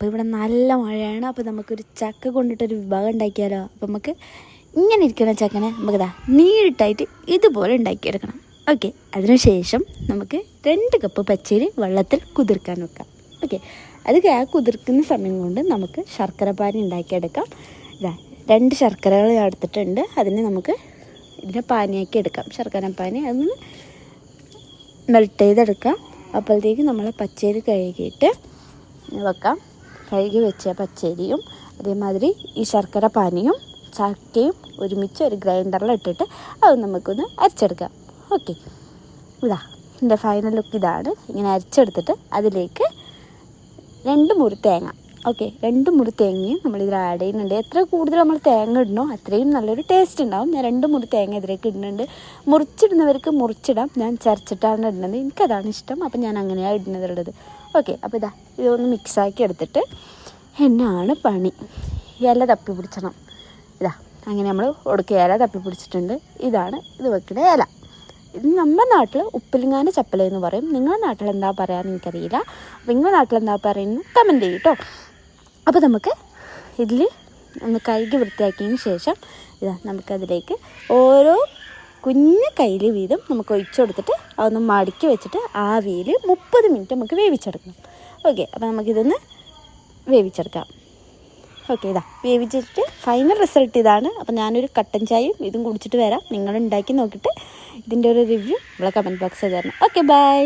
അപ്പോൾ ഇവിടെ നല്ല മഴയാണ്. അപ്പോൾ നമുക്കൊരു ചക്ക കൊണ്ടിട്ടൊരു വിഭവം ഉണ്ടാക്കിയാലോ. അപ്പോൾ നമുക്ക് ഇങ്ങനെ ഇരിക്കുന്ന ചക്കനെ നമുക്കിതാ നീട്ടായിട്ട് ഇതുപോലെ ഉണ്ടാക്കിയെടുക്കണം. ഓക്കെ, അതിനുശേഷം നമുക്ക് 2 കപ്പ് പച്ചരി വെള്ളത്തിൽ കുതിർക്കാൻ വെക്കാം. ഓക്കെ, അത് കുതിർക്കുന്ന സമയം കൊണ്ട് നമുക്ക് ശർക്കര പാനി ഉണ്ടാക്കിയെടുക്കാം. ഇതാ 2 ശർക്കരകൾ എടുത്തിട്ടുണ്ട്. അതിന് നമുക്ക് ഇതിനെ പാനിയാക്കി എടുക്കാം. ശർക്കര പാനി അതൊന്ന് മെൽറ്റ് ചെയ്തെടുക്കാം. അപ്പോഴത്തേക്ക് നമ്മൾ പച്ചരി കഴുകിയിട്ട് വെക്കാം. കഴുകി വെച്ച പച്ചരിയും അതേമാതിരി ഈ ശർക്കര പാനിയും ചക്കയും ഒരുമിച്ച് ഒരു ഗ്രൈൻഡറിലിട്ടിട്ട് അത് നമുക്കൊന്ന് അരച്ചെടുക്കാം. ഓക്കെ, ഇതാ എൻ്റെ ഫൈനൽ ലുക്ക് ഇതാണ്. ഇങ്ങനെ അരച്ചെടുത്തിട്ട് അതിലേക്ക് 2 മുറി തേങ്ങ. ഓക്കെ, 2 മുറി തേങ്ങയും നമ്മളിതിൽ ആഡ് ചെയ്യുന്നുണ്ട്. എത്ര കൂടുതൽ നമ്മൾ തേങ്ങ ഇടണോ അത്രയും നല്ലൊരു ടേസ്റ്റ് ഉണ്ടാവും. ഞാൻ 2 മുറി തേങ്ങ ഇതിലേക്ക് ഇടുന്നുണ്ട്. മുറിച്ചിടുന്നവർക്ക് മുറിച്ചിടാം. ഞാൻ ചരച്ചിട്ടാണ് ഇടുന്നത്. എനിക്കതാണ് ഇഷ്ടം. അപ്പം ഞാൻ അങ്ങനെയാണ് ഇടുന്നത്. ഓക്കെ, അപ്പോൾ ഇതാ ഇതൊന്ന് മിക്സാക്കി എടുത്തിട്ട് എന്നാണ് പണി. ഇല തപ്പി പിടിച്ചണം. ഇതാ അങ്ങനെ നമ്മൾ ഒടുക്ക ഇല തപ്പി പിടിച്ചിട്ടുണ്ട്. ഇതാണ് ഇത് വെക്കുന്ന ഇല. ഇത് നമ്മുടെ നാട്ടിൽ ഉപ്പിലിങ്ങാൻ്റെ ചപ്പല എന്ന് പറയും. നിങ്ങളുടെ നാട്ടിൽ എന്താ പറയാമെന്ന് എനിക്കറിയില്ല. അപ്പോൾ നിങ്ങളുടെ നാട്ടിൽ എന്താ പറയുന്നത് കമൻറ്റ് ചെയ്യും കേട്ടോ. അപ്പോൾ നമുക്ക് ഇതിൽ ഒന്ന് കഴുകി വൃത്തിയാക്കിയതിന് ശേഷം ഇതാ നമുക്കതിലേക്ക് ഓരോ കുഞ്ഞ് കയ്യിൽ വീതം നമുക്ക് ഒഴിച്ചു കൊടുത്തിട്ട് അതൊന്ന് മടക്കി വെച്ചിട്ട് ആവിയിൽ 30 മിനിറ്റ് നമുക്ക് വേവിച്ചെടുക്കണം. ഓക്കെ, അപ്പോൾ നമുക്കിതൊന്ന് വേവിച്ചെടുക്കാം. ഓക്കെ, ഇതാ വേവിച്ചിട്ട് ഫൈനൽ റിസൾട്ട് ഇതാണ്. അപ്പോൾ ഞാനൊരു കട്ടൻ ചായയും ഇതും കുടിച്ചിട്ട് വരാം. നിങ്ങൾ ഉണ്ടാക്കി നോക്കിയിട്ട് ഇതിൻ്റെ ഒരു റിവ്യൂ നമ്മളെ കമൻറ്റ് ബോക്സിൽ തരണം. Okay, by.